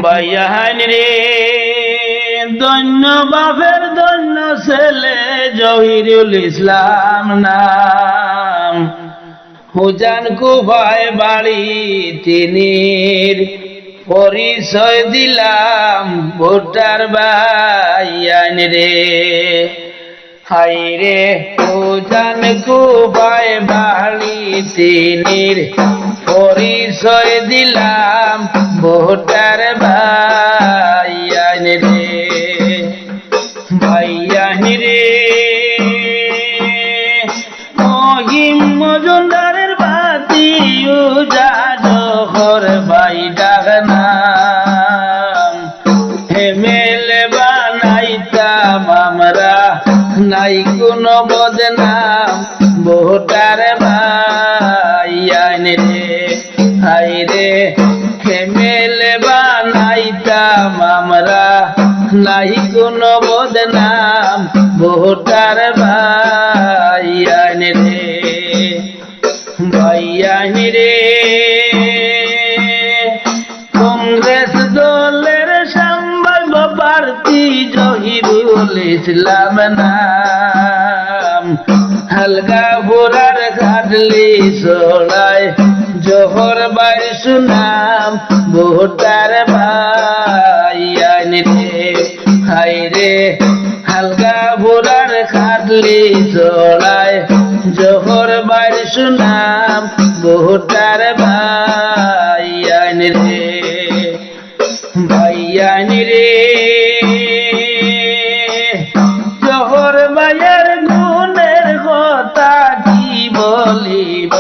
ভাইয়ান রে ধন্য বাপের ধন্য ছেলে জহিরুল ইসলাম নাম, হুজান কুফায় বাড়ি তিনির পরিচয় দিলাম ভোটার ভাইয়ান রে। হাই রে হুজান কুফায় বাড়ি তিনির পরিচয় দিলাম ভোটার ভাইয়ান রে। ভাইয়ান রে মহিম মজুমদারের বাতি উজাড় ভাই ডাক নাম, এমএলএ বানাইতাম আমরা নাই কোনো বদনাম ভোটার ভাইয়ান রে। হাই রে এমএলএ বানাইতাম আমরা নাই কোনো বদনাম ভোটার ভাইয়ান রে। ভাইয়ান রে কংগ্রেস দলের সম্ভাব্য প্রার্থী জহিরুল ইসলাম নাম, হালকা বোরার ঘাটলি চড়ায় জোহর বাই সুনাম ভোটার ভাইয়ান রে। হাই রে হালকা বোরার ঘাটলি চড়ায় জোহর বাই সুনাম ভোটার ভাইয়ান রে। ভাইয়ান রে জোহর বাইয়ের গুণের কথা কি বলিব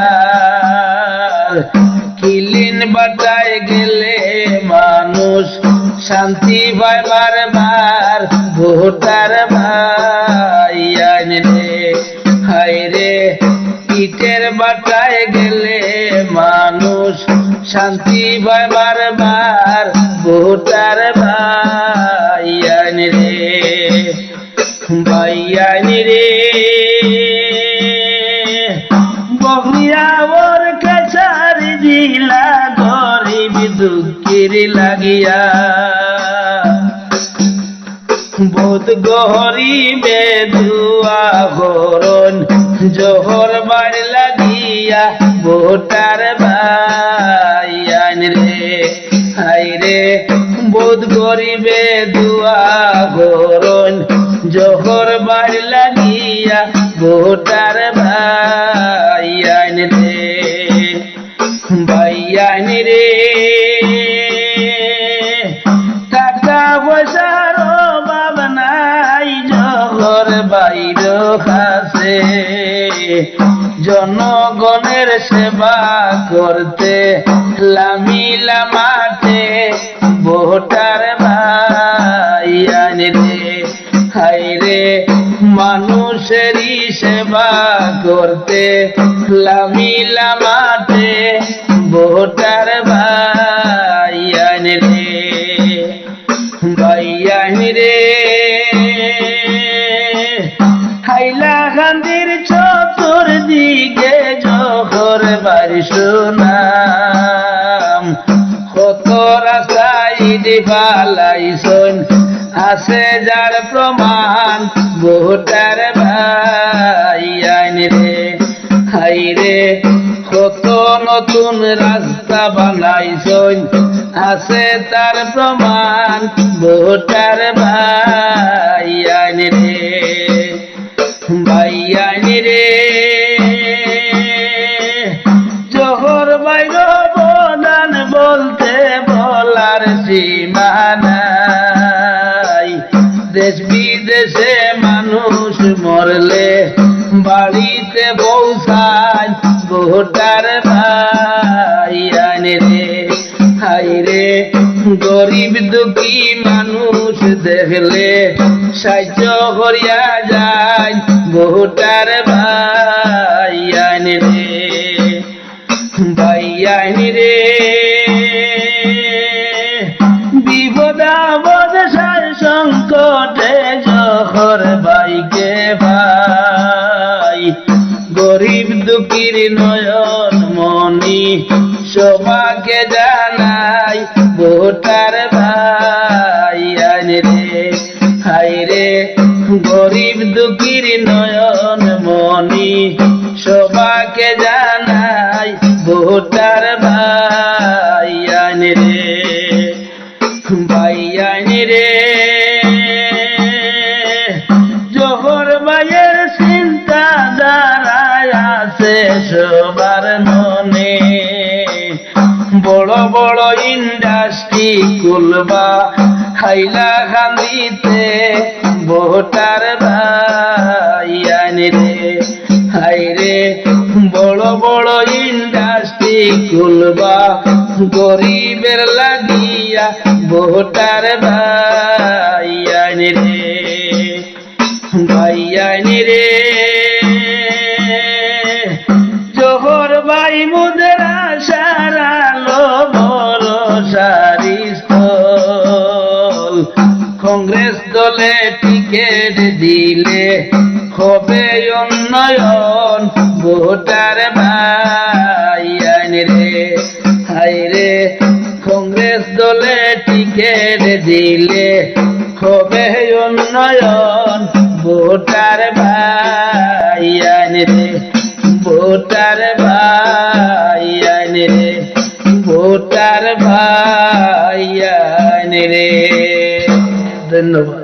আর, কিলিন বাটায় গেলে মানুষ শান্তি পায় বারবার ভোটার ভাইয়ান রে। হাই রে ইটের বাটায় গেলে মানুষ শান্তি পায় বারবার ভোটার ভাইয়ান রে। ভাইয়ান রে বহিয়া ওর কাছার জিলা গরিব দুঃখীর লাগিয়া, বোধ গরিবে দুয়া করন জোহর বাড়ি লাগিয়া ভোটার ভাইয়ান রে। হাই রে বোধ গরিবে দুয়া করন জোহর বাড়ি লাগিয়া ভোটার ভাইয়ান রে। ভাইয়ান রে টাকা পয়সার অভাব নাই জোহর বাইর কাছে, জনগণের সেবা করতে লামিলা মাঠে ভোটার ভাইয়ান রে। হাই রে মানুষেরই সেবা করতে লামিলা মাঠে ভোটার ভাইয়ান রে। ভাইয়ান রে হাইলাকান্দির চতুর্দিকে জোহর বাড়ি সুনাম, কত রাস্তায় বালাইছন আছে যার প্রমাণ ভোটার ভাইয়ান রে। হাই রে কত নতুন রাস্তা বানাইছন আছে তার প্রমাণ ভোটার ভাইয়ান রে। ভাইয়ান রে জোহর বাইর অবদান বলতে বলার সীমা নাই, দেশ বিদেশে মানুষ মরলে বাড়িতে পৌঁছায় ভোটার ভাইয়ান রে। হাই রে গরিব দুঃখী মানুষ দেখলে সাহায্য করিয়া যায় ভোটার ভাইয়ান রে। ভাইয়ান রে বিপদ আপদ সার সংকটে জোহর বাইকে ভাই, গরিব দুঃখীর নয়ন মনি সবাকে জানাই ভোটার ভাই আইন রে, হাই রে গরিব দুঃখীর নয়ন মনি সবাকে জানাই ভোটার ভাই আইন রে, ভাই আইন রে। জোহর ভাইয়ের চিন্তা ধারায় আছে সবার মনে, বড় বড় ইন্ডাস্ট্রি খুলবা হাইলাকান্দিতে ভোটার ভাই আইন রে, হাই রে বড় বড় ইন্ডাস্ট্রি খুলবা গরিবের লাগিয়া ভোটার ভাই আইন রে, ভাই আইন রে। জোহর ভাই মুদের আশার আলো ভরসার স্থল, কংগ্রেস দলে টিকেট দিলে হবে উন্নয়ন ভোটার ভাই আইন রে, হাই রে কংগ্রেস দলে টিকেট দিলে হবে উন্নয়ন ভোটার ভাই আইন রে, ভোটার ভাই আইন রে, ভোটার ভাই আইন রে। ধন্যবাদ।